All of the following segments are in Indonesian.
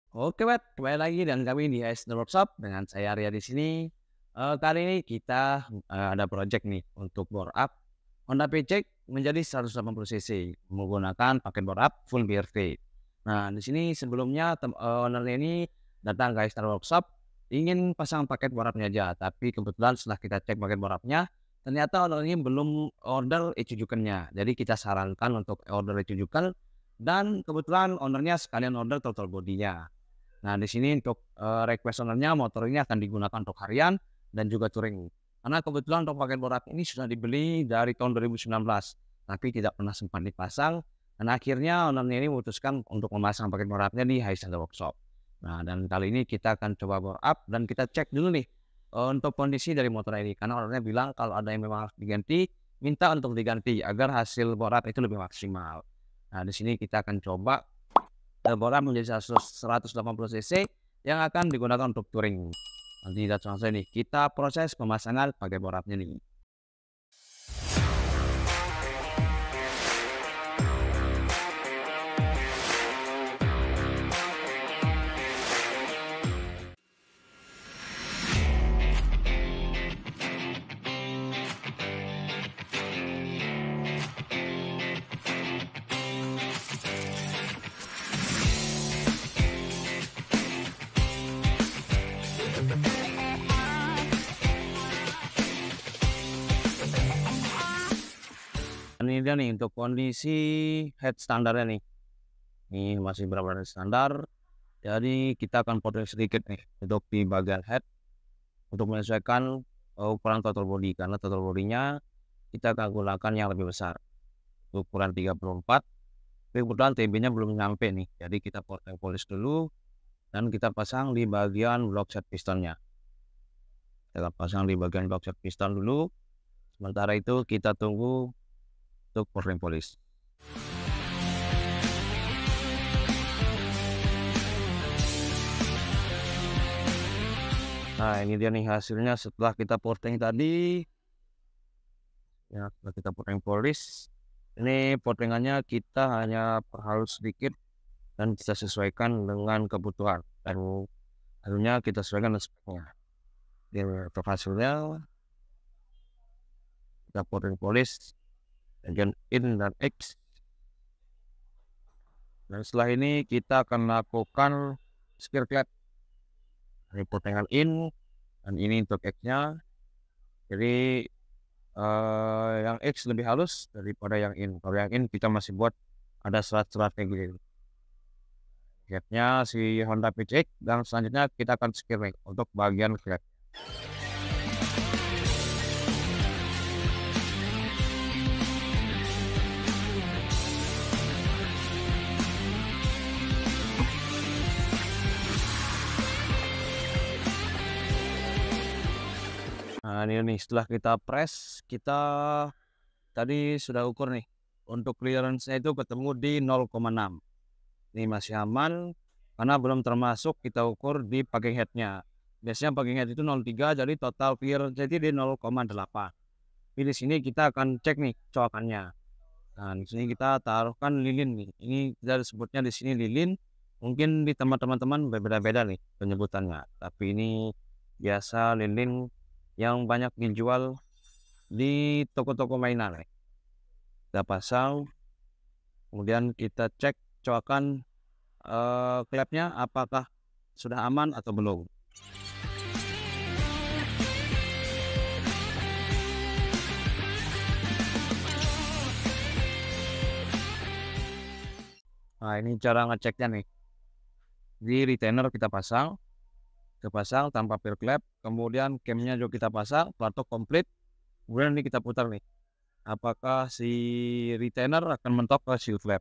Oke, Wet, kembali lagi dengan kami di AS The Workshop dengan saya Arya di sini. Kali ini kita ada project nih untuk bore up Honda PCX menjadi 180 cc menggunakan paket bore up full BRT. Nah, di sini sebelumnya ownernya ini datang ke AS The Workshop ingin pasang paket bore up-nya aja, tapi kebetulan setelah kita cek paket bore up-nya ternyata ownernya belum order e-cujukannya. Jadi kita sarankan untuk order e-cujukan dan kebetulan ownernya sekalian order total bodinya. Nah, di sini untuk request owner-nya motor ini akan digunakan untuk harian dan juga touring. Karena kebetulan untuk paket bore up ini sudah dibeli dari tahun 2019, tapi tidak pernah sempat dipasang. Dan akhirnya owner-nya ini memutuskan untuk memasang paket bore up-nya di Highstar Workshop. Nah, dan kali ini kita akan coba bore up dan kita cek dulu nih untuk kondisi dari motor ini. Karena owner-nya bilang kalau ada yang memang harus diganti, minta untuk diganti agar hasil bore up itu lebih maksimal. Nah, di sini kita akan coba bore up menjadi 180 cc yang akan digunakan untuk touring. Nanti langsung saja nih kita proses pemasangan pakai bore up-nya nih. Ini dia nih untuk kondisi head standarnya nih. Ini masih benar-benar standar. Jadi kita akan potong sedikit nih untuk di bagian head untuk menyesuaikan ukuran total body, karena total bodinya kita akan gunakan yang lebih besar. Ukuran 34. Tapi kebetulan TB-nya belum nyampe nih. Jadi kita potong polis dulu dan kita pasang di bagian block set pistonnya. Kita pasang di bagian block set piston dulu. Sementara itu kita tunggu untuk pouring polish. Nah, ini dia nih hasilnya setelah kita pouring tadi. Ya, setelah kita pouring polish, ini pouringannya kita hanya perhalus sedikit dan kita sesuaikan dengan kebutuhan dan hasilnya kita sesuaikan dengan speknya. Di untuk hasilnya kita pouring polish bagian in dan X. Dan setelah ini kita akan lakukan skir clap. Ini pouringan in dan ini untuk X-nya. Jadi yang X lebih halus daripada yang in. Kalau yang in kita masih buat ada serat-serat kayak gini. Headnya si Honda PCX dan selanjutnya kita akan skir untuk bagian clap. Nah, ini nih setelah kita press, kita tadi sudah ukur nih. Untuk clearance-nya itu ketemu di 0,6. Ini masih aman karena belum termasuk kita ukur di packing head-nya. Biasanya packing head itu 0,3, jadi total clearance jadi di 0,8. Tapi di sini kita akan cek nih coakannya. Nah, di sini kita taruhkan lilin nih. Ini kita sebutnya di sini lilin. Mungkin di teman-teman berbeda-beda nih penyebutannya. Tapi ini biasa lilin yang banyak dijual di toko-toko mainan. Kita pasang, kemudian kita cek coakan klepnya apakah sudah aman atau belum. Nah, ini cara ngeceknya nih. Di retainer kita pasang tanpa peer clap, kemudian camnya juga kita pasang, plato komplit, kemudian ini kita putar nih. Apakah si retainer akan mentok ke seal flap?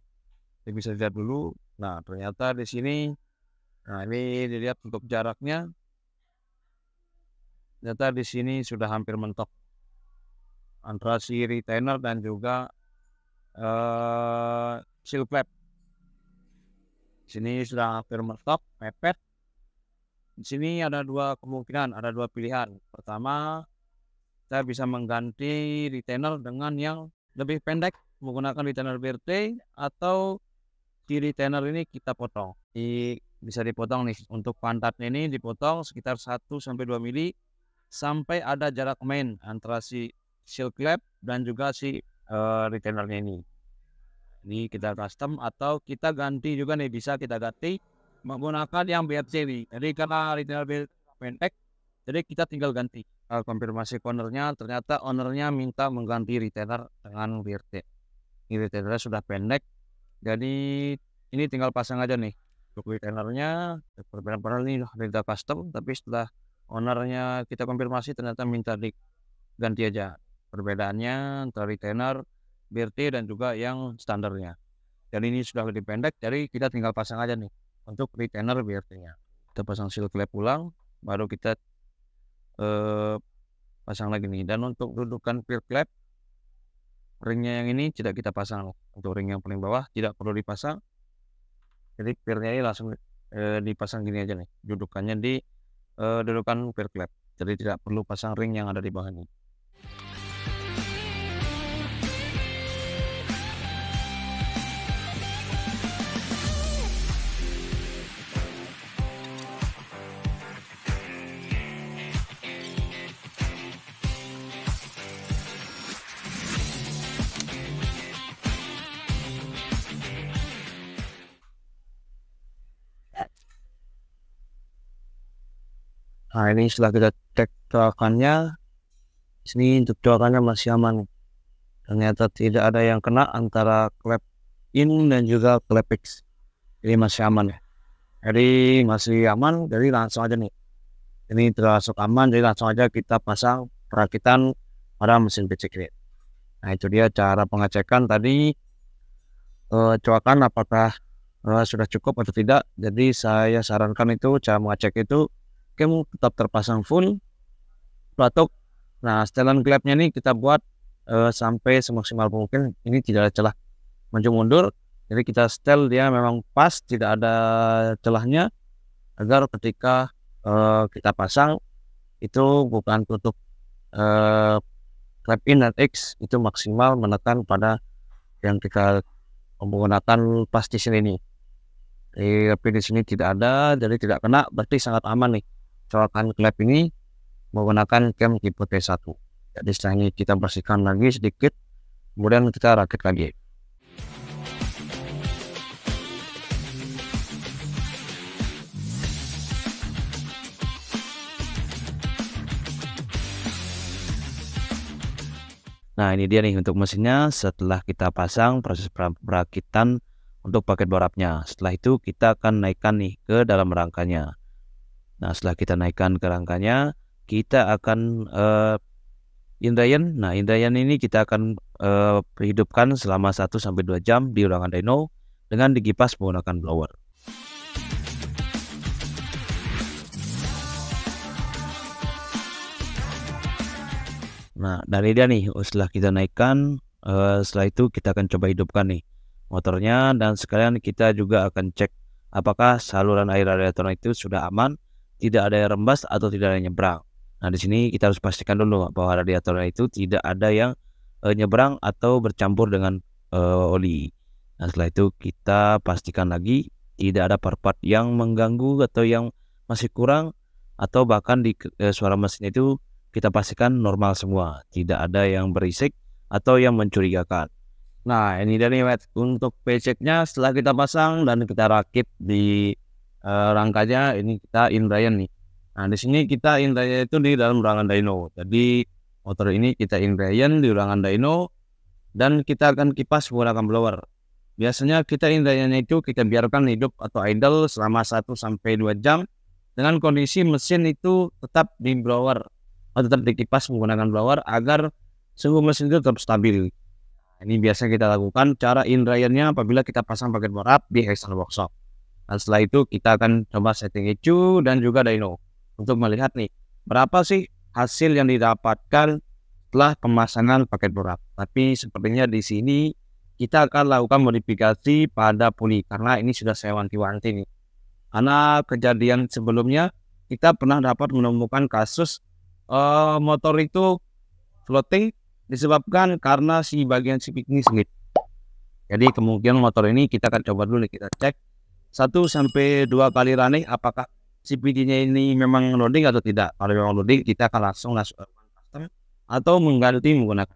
Kita bisa lihat dulu. Nah, ternyata di sini, nah ini dilihat untuk jaraknya, ternyata di sini sudah hampir mentok antara si retainer dan juga seal flap. Di sini sudah hampir mentok, mepet. Di sini ada dua kemungkinan, ada dua pilihan. Pertama, saya bisa mengganti retainer dengan yang lebih pendek menggunakan retainer BRT, atau di retainer ini kita potong. bisa dipotong nih. Untuk pantatnya ini dipotong sekitar 1 sampai 2 mili sampai ada jarak main antara si seal clamp dan juga si retainernya ini. Ini kita custom atau kita ganti juga nih, bisa kita ganti menggunakan yang BFC nih. Jadi karena retainer pendek, jadi kita tinggal ganti. Konfirmasi ke ownernya, ternyata ownernya minta mengganti retainer dengan BFC. Ini retainernya sudah pendek, jadi ini tinggal pasang aja nih. Untuk retainernya, perbedaan ini kita custom, tapi setelah ownernya kita konfirmasi ternyata minta diganti aja. Perbedaannya antara retainer BRT dan juga yang standarnya. Dan ini sudah lebih pendek, jadi kita tinggal pasang aja nih untuk retainer BRT-nya. Kita pasang seal clamp ulang, baru kita pasang lagi nih. Dan untuk dudukan peer clamp, ringnya yang ini tidak kita pasang. Untuk ring yang paling bawah tidak perlu dipasang. Jadi peernya ini langsung dipasang gini aja nih. Dudukannya di dudukan peer clamp. Jadi tidak perlu pasang ring yang ada di bawah ini. Nah, ini setelah kita cek coakannya, sini untuk coakannya masih aman. Ternyata tidak ada yang kena antara klep in dan juga klep X. Jadi masih aman ya. Jadi masih aman, jadi langsung aja nih. Ini termasuk aman, jadi langsung aja kita pasang perakitan pada mesin pecek ini. Nah, itu dia cara pengecekan tadi. Coakan apakah sudah cukup atau tidak. Jadi saya sarankan itu cara mengecek itu kem tetap terpasang full pelatuk. Nah, setelan klepnya ini kita buat sampai semaksimal mungkin. Ini tidak ada celah maju mundur, jadi kita setel dia memang pas, tidak ada celahnya, agar ketika kita pasang itu bukan tutup klep in dan X itu maksimal menekan pada yang kita menggunakan pas di sini nih. Tapi di sini tidak ada, jadi tidak kena, berarti sangat aman nih. Coakan klep ini menggunakan cam tipe T1. Jadi setelah ini kita bersihkan lagi sedikit, kemudian kita rakit lagi. Nah, ini dia nih untuk mesinnya. Setelah kita pasang, proses perakitan untuk paket borapnya. Setelah itu kita akan naikkan nih ke dalam rangkanya. Nah, setelah kita naikkan ke rangkanya, kita akan indrayan. Nah, indrayan ini kita akan hidupkan selama 1-2 jam di ruangan dyno dengan dikipas menggunakan blower. Nah, dari dia nih, setelah kita naikkan, setelah itu kita akan coba hidupkan nih motornya, dan sekalian kita juga akan cek apakah saluran air radiator itu sudah aman, tidak ada yang rembas atau tidak ada yang nyebrang. Nah, di sini kita harus pastikan dulu bahwa radiatornya itu tidak ada yang nyebrang atau bercampur dengan oli. Nah, setelah itu kita pastikan lagi tidak ada part-part yang mengganggu atau yang masih kurang, atau bahkan di suara mesin itu kita pastikan normal semua, tidak ada yang berisik atau yang mencurigakan. Nah, ini dari untuk peceknya setelah kita pasang dan kita rakit di rangkanya, ini kita indrayan nih. Nah, di sini kita indrayan itu di dalam ruangan dyno. Jadi motor ini kita indrayan di ruangan dyno dan kita akan kipas menggunakan blower. Biasanya kita indrayannya itu kita biarkan hidup atau idle selama 1-2 jam dengan kondisi mesin itu tetap di blower atau tetap dikipas menggunakan blower agar suhu mesin itu tetap stabil. Ini biasa kita lakukan cara indrayannya apabila kita pasang paket borap di external workshop. Dan setelah itu kita akan coba setting ECU dan juga dyno untuk melihat nih berapa sih hasil yang didapatkan setelah pemasangan paket borap. Tapi sepertinya di sini kita akan lakukan modifikasi pada puli karena ini sudah saya wanti-wanti nih. Karena kejadian sebelumnya kita pernah dapat menemukan kasus motor itu floating disebabkan karena bagian sipik ini sengit. Jadi kemungkinan motor ini kita akan coba dulu nih, kita cek 1 sampai 2 kali running apakah CPT-nya ini memang loading atau tidak. Kalau memang loading, kita akan langsung custom atau mengganti menggunakan.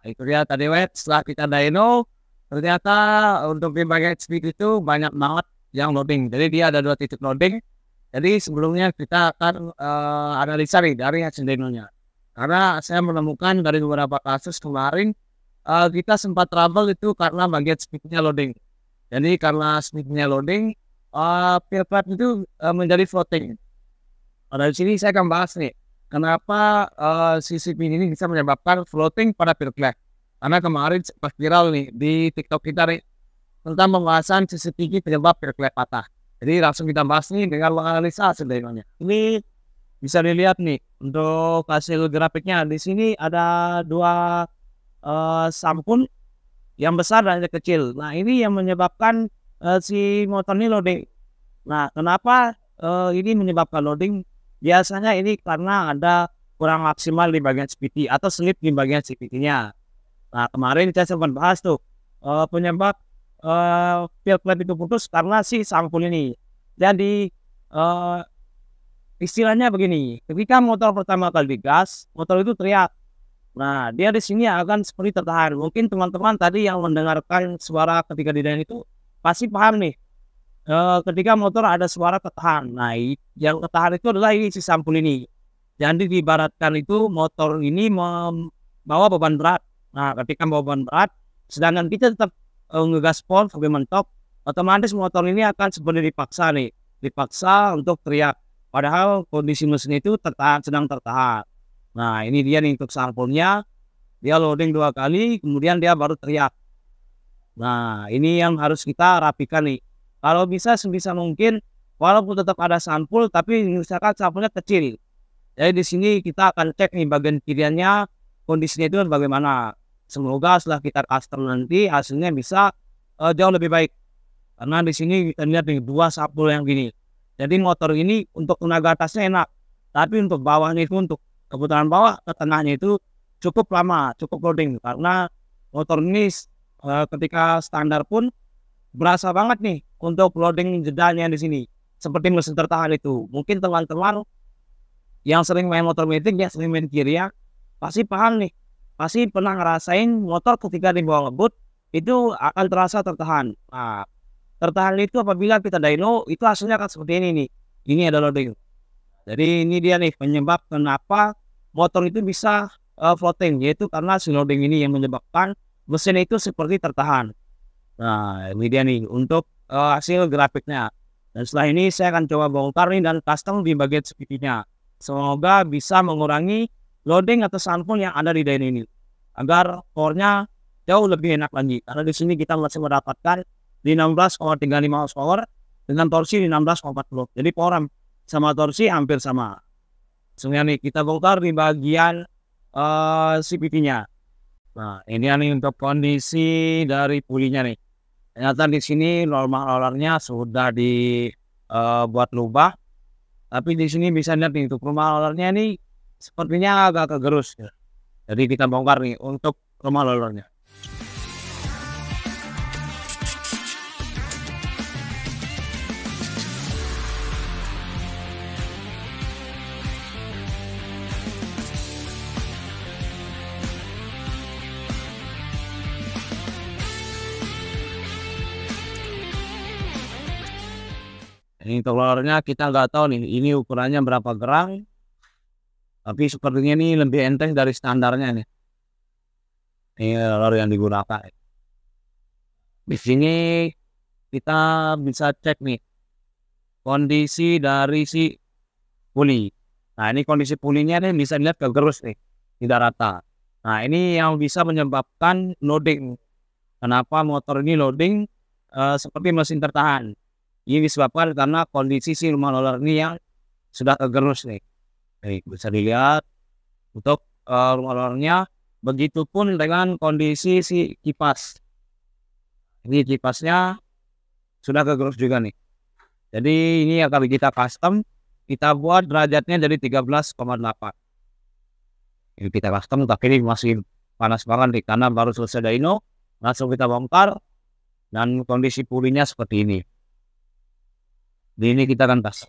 Itu dia tadi setelah kita dyno, ternyata untuk di bagian speed itu banyak banget yang loading. Jadi dia ada 2 titik loading. Jadi sebelumnya kita akan analisa nih dari hasil dynonya. Karena saya menemukan dari beberapa kasus kemarin kita sempat trouble itu karena bagian speednya loading. Jadi karena speednya loading, peel plate itu menjadi floating. Dari sini saya akan bahas nih, kenapa si speed ini bisa menyebabkan floating pada peel plate. Karena kemarin sempat viral nih di TikTok kita nih tentang pembahasan CCTV penyebab peel plate patah. Jadi langsung kita bahas nih dengan menganalisa hasil dynonya. Ini bisa dilihat nih untuk hasil grafiknya. Di sini ada 2 sampul yang besar dan yang kecil. Nah, ini yang menyebabkan si motor ini loading. Nah, kenapa ini menyebabkan loading? Biasanya ini karena ada kurang maksimal di bagian CPT atau slip di bagian CPT-nya. Nah, kemarin saya sempat bahas tuh penyebab peel plate itu putus karena si sampul ini. Jadi istilahnya begini, ketika motor pertama kali digas, motor itu teriak. Nah, dia di sini akan seperti tertahan. Mungkin teman-teman tadi yang mendengarkan suara ketika di dyno itu pasti paham nih. Ketika motor ada suara tertahan. Nah, yang tertahan itu adalah ini si sampul ini. Jadi diibaratkan itu motor ini membawa beban berat. Nah, ketika membawa beban berat, sedangkan kita tetap ngegas pol sampai mentok, otomatis motor ini akan seperti dipaksa nih. Dipaksa untuk teriak. Padahal kondisi mesin itu sedang tertahan. Nah, ini dia nih untuk sampulnya. Dia loading 2 kali, kemudian dia baru teriak. Nah, ini yang harus kita rapikan nih. Kalau bisa sebisa mungkin, walaupun tetap ada sampul, tapi misalkan sampulnya kecil. Jadi di sini kita akan cek nih bagian kiriannya, kondisinya itu bagaimana. Semoga setelah kita custom nanti hasilnya bisa jauh lebih baik. Karena di sini kita lihat nih 2 sampul yang gini. Jadi motor ini untuk tenaga atasnya enak, tapi untuk bawahnya itu untuk kebutuhan bawah ke tengahnya itu cukup lama, cukup loading. Karena motor ini ketika standar pun berasa banget nih untuk loading jedanya di sini. Seperti mesin tertahan itu. Mungkin teman-teman yang sering main motor metik ya, sering main kiri ya, pasti paham nih. Pasti pernah ngerasain motor ketika dibawa ngebut itu akan terasa tertahan. Nah, tertahan itu apabila kita dyno itu hasilnya akan seperti ini nih. Ini ada loading. Jadi ini dia nih penyebab kenapa motor itu bisa floating, yaitu karena si loading ini yang menyebabkan mesin itu seperti tertahan. Nah, ini dia nih untuk hasil grafiknya. Dan setelah ini saya akan coba bongkar nih dan custom di bagian CPT-nya. Semoga bisa mengurangi loading atau sampul yang ada di dyno ini agar core-nya jauh lebih enak lagi. Karena di sini kita masih mendapatkan di 16,35 horsepower dengan torsi di 16,40. Jadi power sama torsi hampir sama. Sebenarnya nih kita bongkar di bagian CPT-nya. Nah, ini nih untuk kondisi dari pulinya nih. Ternyata di sini normal rollernya sudah dibuat lubang. Tapi di sini bisa lihat nih untuk rumah rollernya nih sepertinya agak kegerus. Jadi kita bongkar nih untuk rumah rollernya. Ini untuk rollernya kita nggak tahu nih ini ukurannya berapa gram, tapi sepertinya ini lebih enteng dari standarnya nih. Ini roller yang digunakan. Di sini kita bisa cek nih kondisi dari si puli. Nah, ini kondisi pulinya nih bisa dilihat kegerus nih, tidak rata. Nah, ini yang bisa menyebabkan loading. Kenapa motor ini loading seperti mesin tertahan? Ini disebabkan karena kondisi si rumah roller ini yang sudah kegerus nih. Baik, bisa dilihat untuk rumah rollernya. Begitupun dengan kondisi si kipas. Ini kipasnya sudah kegerus juga nih. Jadi ini akan kita custom, kita buat derajatnya jadi 13,8. Ini kita custom, tapi ini masih panas banget nih karena baru selesai dyno. Langsung kita bongkar dan kondisi pulinya seperti ini. Di ini kita akan tes.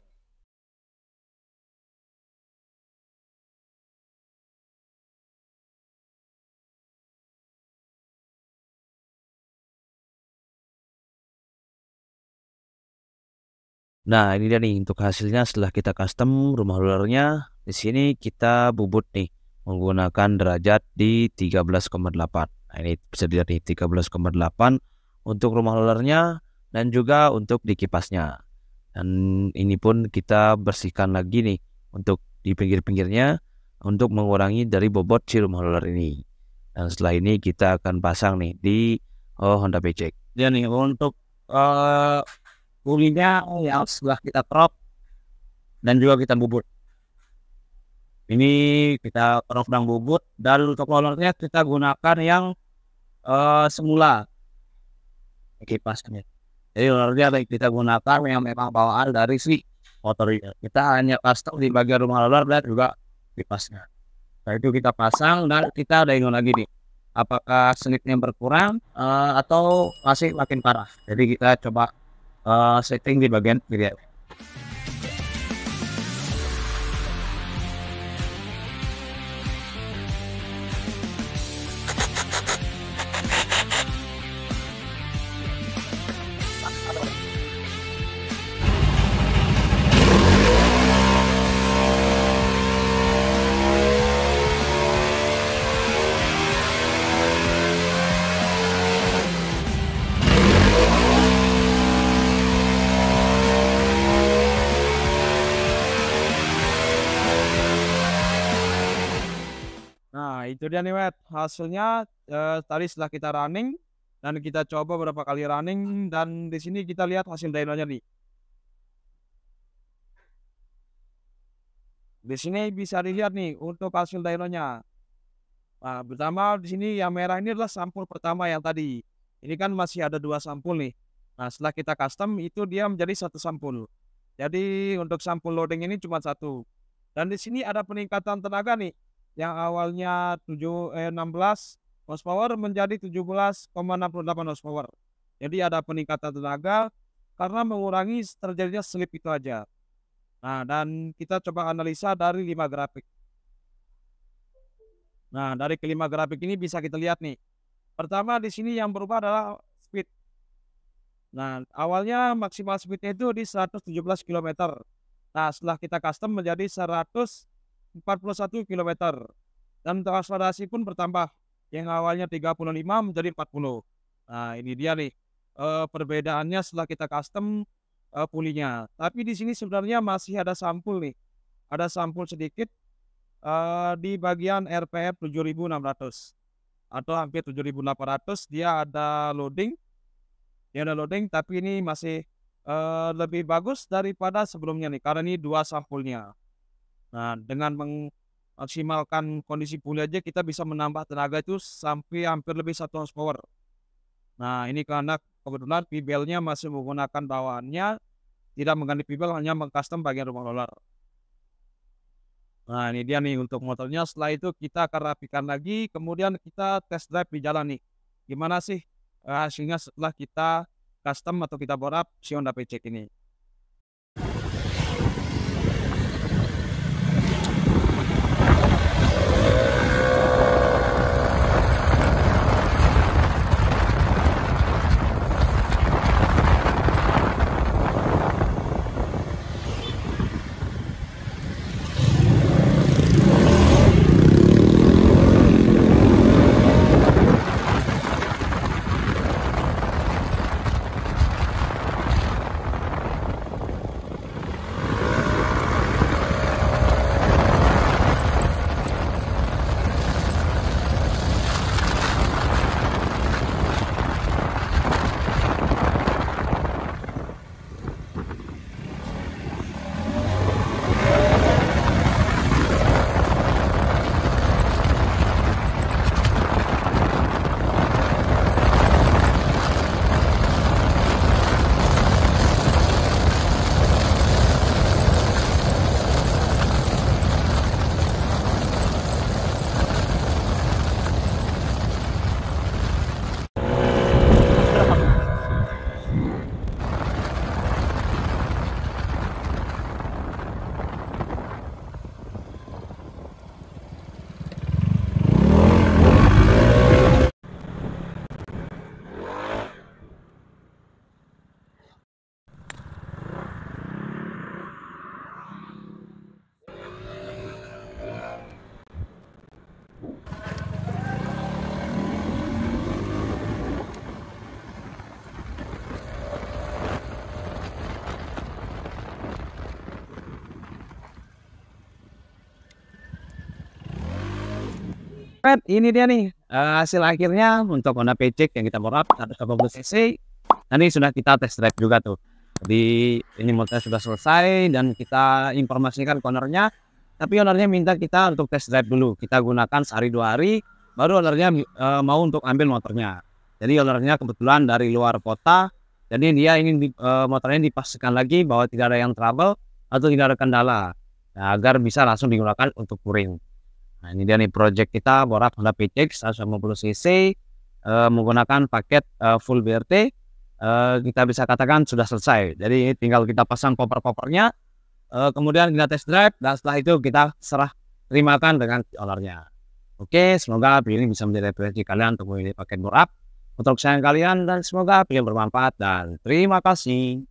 Nah, ini dia nih untuk hasilnya setelah kita custom rumah rollernya. Di sini kita bubut nih menggunakan derajat di 13,8. Nah, ini bisa dilihat nih 13,8 untuk rumah rollernya dan juga untuk di kipasnya. Dan ini pun kita bersihkan lagi nih untuk di pinggir-pinggirnya untuk mengurangi dari bobot si rumah roller ini. Dan setelah ini kita akan pasang nih di Honda Paycheck. Dia nih untuk pulinya yang setelah kita crop dan juga kita bubut. Ini kita crop dan bubut, dan untuk rollernya kita gunakan yang semula kipasnya. Jadi rollernya kita gunakan yang memang bawaan dari si motornya. Kita hanya custom di bagian rumah roller dan juga kipasnya. Setelah itu kita pasang dan kita dyno lagi nih. Apakah slipnya berkurang atau masih makin parah. Jadi kita coba setting di bagian kiri. Nah, itu dia nih, Wet. Hasilnya tadi setelah kita running dan kita coba beberapa kali running, dan di sini kita lihat hasil dynonya nih. Di sini bisa dilihat nih untuk hasil dynonya. Nah, pertama di sini yang merah ini adalah sampul pertama yang tadi. Ini kan masih ada 2 sampul nih. Nah, setelah kita custom itu dia menjadi 1 sampul. Jadi untuk sampul loading ini cuma 1. Dan di sini ada peningkatan tenaga nih. Yang awalnya 16 horsepower menjadi 17,68 horsepower. Jadi ada peningkatan tenaga karena mengurangi terjadinya slip itu aja. Nah, dan kita coba analisa dari 5 grafik. Nah, dari kelima grafik ini bisa kita lihat nih. Pertama di sini yang berubah adalah speed. Nah, awalnya maksimal speednya itu di 117 km. Nah, setelah kita custom menjadi 141 km. Dan untuk akselerasi pun bertambah. Yang awalnya 35 menjadi 40. Nah, ini dia nih perbedaannya setelah kita custom pulinya. Tapi di sini sebenarnya masih ada sampul nih. Ada sampul sedikit di bagian RPM 7600 atau hampir 7800. Dia ada loading. Tapi ini masih lebih bagus daripada sebelumnya nih, karena ini 2 sampulnya. Nah, dengan memaksimalkan kondisi puli aja kita bisa menambah tenaga itu sampai hampir lebih 1 horsepower. Nah, ini karena kebetulan pibelnya masih menggunakan bawaannya, tidak mengganti pibel, hanya mengcustom bagian rumah roller. Nah, ini dia nih untuk motornya. Setelah itu kita akan rapikan lagi, kemudian kita test drive di jalan nih. Gimana sih hasilnya setelah kita custom atau kita bore up si Honda Paycheck ini. Ini dia nih, hasil akhirnya untuk Honda Paycheck yang kita bore up 180 cc. Tadi sudah kita test drive juga tuh. Jadi ini motornya sudah selesai dan kita informasikan ke owner-nya, tapi owner-nya minta kita untuk test drive dulu. Kita gunakan sehari 2 hari, baru owner-nya mau untuk ambil motornya. Jadi owner-nya kebetulan dari luar kota, jadi dia ingin motornya dipastikan lagi bahwa tidak ada yang trouble atau tidak ada kendala, nah, agar bisa langsung digunakan untuk touring. Nah, ini dia nih project kita bore up Honda Paycheck 150 cc menggunakan paket full BRT. Kita bisa katakan sudah selesai. Jadi tinggal kita pasang koper-kopernya, kemudian kita test drive dan setelah itu kita serah terimakan dengan owner-nya. Oke, semoga video ini bisa menjadi referensi kalian untuk memilih paket bore up untuk kesayangan kalian dan semoga video bermanfaat dan terima kasih.